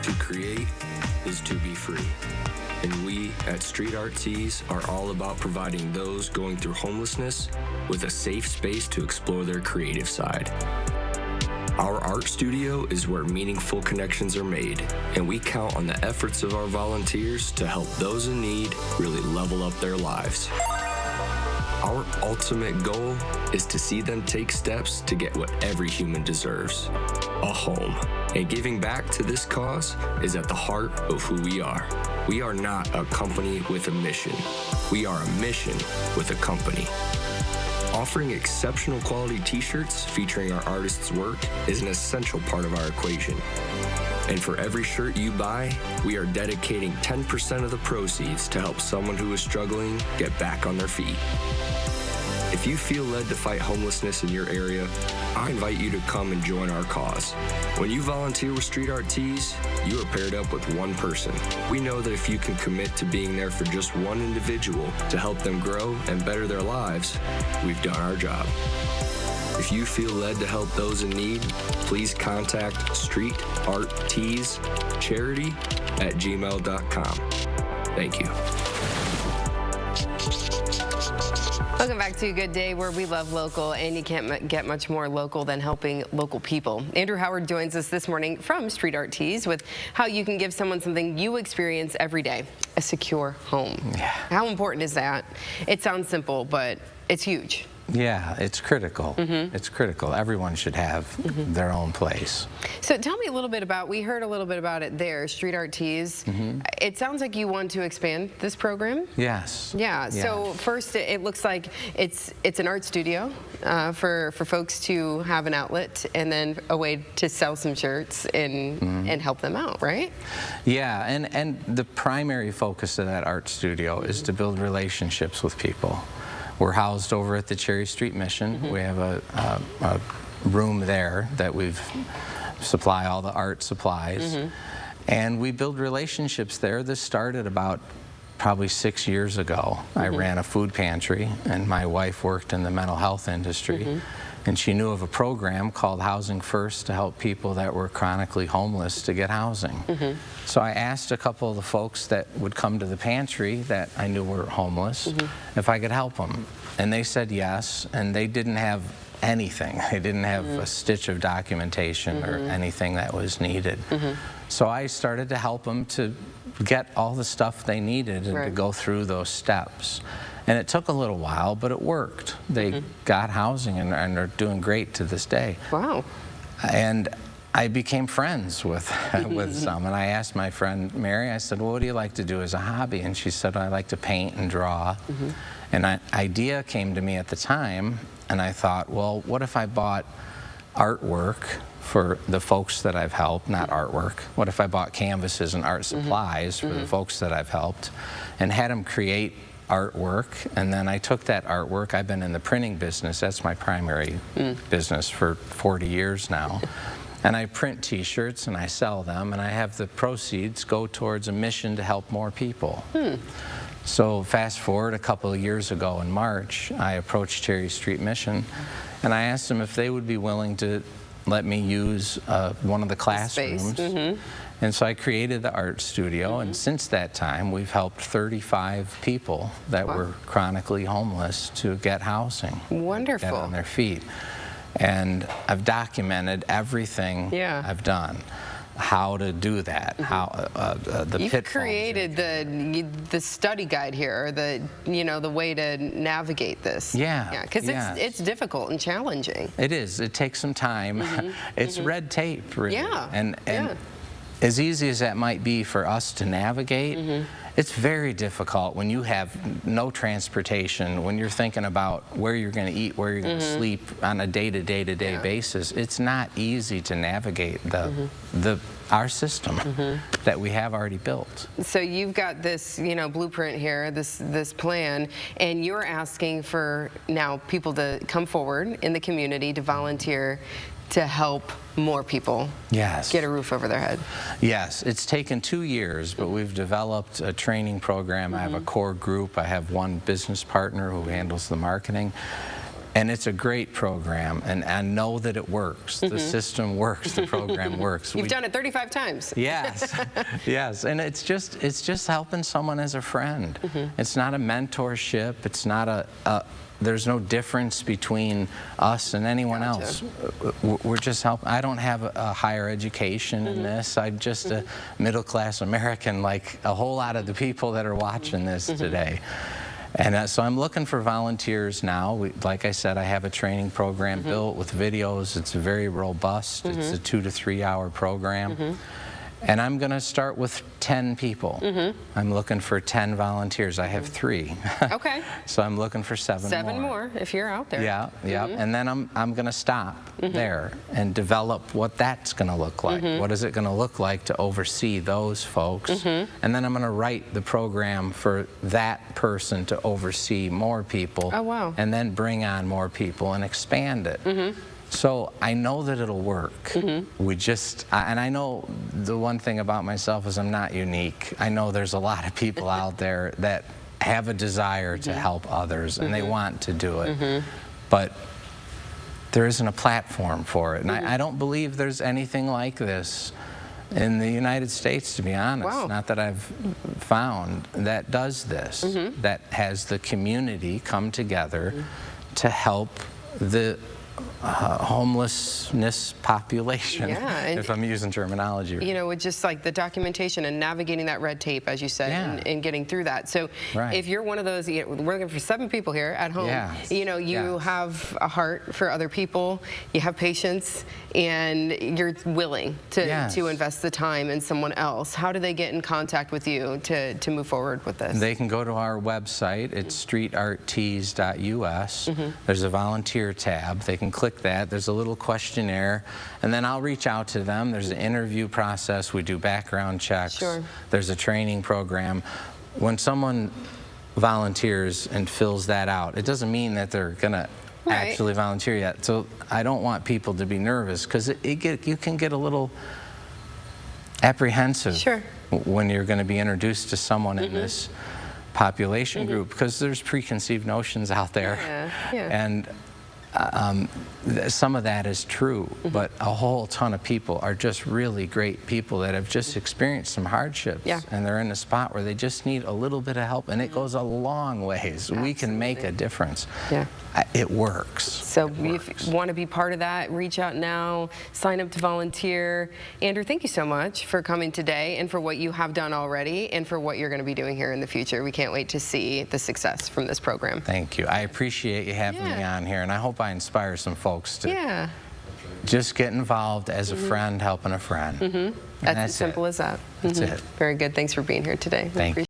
To create is to be free. And we at Street Art Tees are all about providing those going through homelessness with a safe space to explore their creative side. Our art studio is where meaningful connections are made, and we count on the efforts of our volunteers to help those in need really level up their lives. Our ultimate goal is to see them take steps to get what every human deserves, a home. And giving back to this cause is at the heart of who we are. We are not a company with a mission. We are a mission with a company. Offering exceptional quality t-shirts featuring our artists' work is an essential part of our equation. And for every shirt you buy, we are dedicating 10% of the proceeds to help someone who is struggling get back on their feet. If you feel led to fight homelessness in your area, I invite you to come and join our cause. When you volunteer with Street Art Tees, you are paired up with one person. We know that if you can commit to being there for just one individual to help them grow and better their lives, we've done our job. If you feel led to help those in need, please contact Street Art Tees Charity at gmail.com. Thank you. Welcome back to Good Day, where we love local, and you can't get much more local than helping local people. Andrew Howard joins us this morning from Street Art Tees with how you can give someone something you experience every day, a secure home. Yeah. How important is that? It sounds simple, but it's huge. Yeah, it's critical. It's critical. Everyone should have their own place. So tell me a little bit about, we heard a little bit about it there, Street Art Tees. It sounds like you want to expand this program? Yes. Yeah, so first it looks like it's an art studio for folks to have an outlet and then a way to sell some shirts and help them out, right? Yeah, and the primary focus of that art studio is to build relationships with people. We're housed over at the Cherry Street Mission. We have a room there that we've supply all the art supplies. And we build relationships there. This started about probably 6 years ago. I ran a food pantry, and my wife worked in the mental health industry. And she knew of a program called Housing First to help people that were chronically homeless to get housing. So I asked a couple of the folks that would come to the pantry that I knew were homeless if I could help them. And they said yes, and they didn't have anything. They didn't have a stitch of documentation or anything that was needed. So I started to help them to get all the stuff they needed and to go through those steps. And it took a little while, but it worked. They got housing and are doing great to this day. Wow. And I became friends with some. And I asked my friend Mary, I said, well, what do you like to do as a hobby? And she said, I like to paint and draw. And an idea came to me at the time, and I thought, well, what if I bought artwork for the folks that I've helped, not artwork. What if I bought canvases and art supplies for the folks that I've helped and had them create artwork, and then I took that artwork. I've been in the printing business. That's my primary business for 40 years now. And I print t-shirts and I sell them, and I have the proceeds go towards a mission to help more people. So fast forward a couple of years ago in March, I approached Cherry Street Mission and I asked them if they would be willing to let me use one of the classrooms. And so I created the art studio, and since that time we've helped 35 people that were chronically homeless to get housing. Wonderful. Get on their feet. And I've documented everything I've done. How to do that, how the You've pitfalls. created the study guide here, or the way to navigate this. Yeah, because it's difficult and challenging. It is. It takes some time. It's red tape, really. And as easy as that might be for us to navigate, it's very difficult when you have no transportation, when you're thinking about where you're going to eat, where you're going to sleep on a day-to-day basis. It's not easy to navigate our system that we have already built. So you've got this, blueprint here, this plan, and you're asking for now people to come forward in the community to volunteer to help more people get a roof over their head. Yes, it's taken 2 years, but we've developed a training program. I have a core group. I have one business partner who handles the marketing. And it's a great program, and I know that it works. The system works, the program works. You've done it 35 times. Yes, yes, and it's just helping someone as a friend. It's not a mentorship. It's not there's no difference between us and anyone else. We're just helping. I don't have a higher education in this. I'm just a middle-class American, like a whole lot of the people that are watching this today. And so I'm looking for volunteers now. Like I said, I have a training program built with videos. It's very robust. It's a 2 to 3 hour program. And I'm going to start with 10 people. I'm looking for 10 volunteers. I have 3. Okay. So I'm looking for 7 more. 7 more if you're out there. Yeah, yeah. And then I'm going to stop there and develop what that's going to look like. What is it going to look like to oversee those folks? And then I'm going to write the program for that person to oversee more people. Oh, wow. And then bring on more people and expand it. So I know that it'll work. And I know the one thing about myself is I'm not unique. I know there's a lot of people out there that have a desire to help others, and they want to do it. But there isn't a platform for it. And I don't believe there's anything like this in the United States, to be honest. Wow. Not that I've found that does this, that has the community come together to help the homelessness population, if I'm using terminology. You know, with just like the documentation and navigating that red tape, as you said, and getting through that. So if you're one of those, we're looking for 7 people here at home, you know, you have a heart for other people, you have patience, and you're willing to invest the time in someone else. How do they get in contact with you to move forward with this? They can go to our website. It's streetarttees.us. There's a volunteer tab. They can click that. There's a little questionnaire, and then I'll reach out to them. There's an interview process. We do background checks. There's a training program. When someone volunteers and fills that out, it doesn't mean that they're going to actually volunteer yet. So I don't want people to be nervous, because you can get a little apprehensive when you're going to be introduced to someone in this population group, because there's preconceived notions out there. And some of that is true, but a whole ton of people are just really great people that have just experienced some hardships, and they're in a spot where they just need a little bit of help, and it goes a long ways. We can make a difference. It works. So if you want to be part of that, reach out now, sign up to volunteer. Andrew, thank you so much for coming today, and for what you have done already, and for what you're going to be doing here in the future. We can't wait to see the success from this program. Thank you. I appreciate you having me on here, and I hope I inspire some folks to just get involved as a friend helping a friend. That's as simple as that. That's it. Very good. Thanks for being here today. Thank you.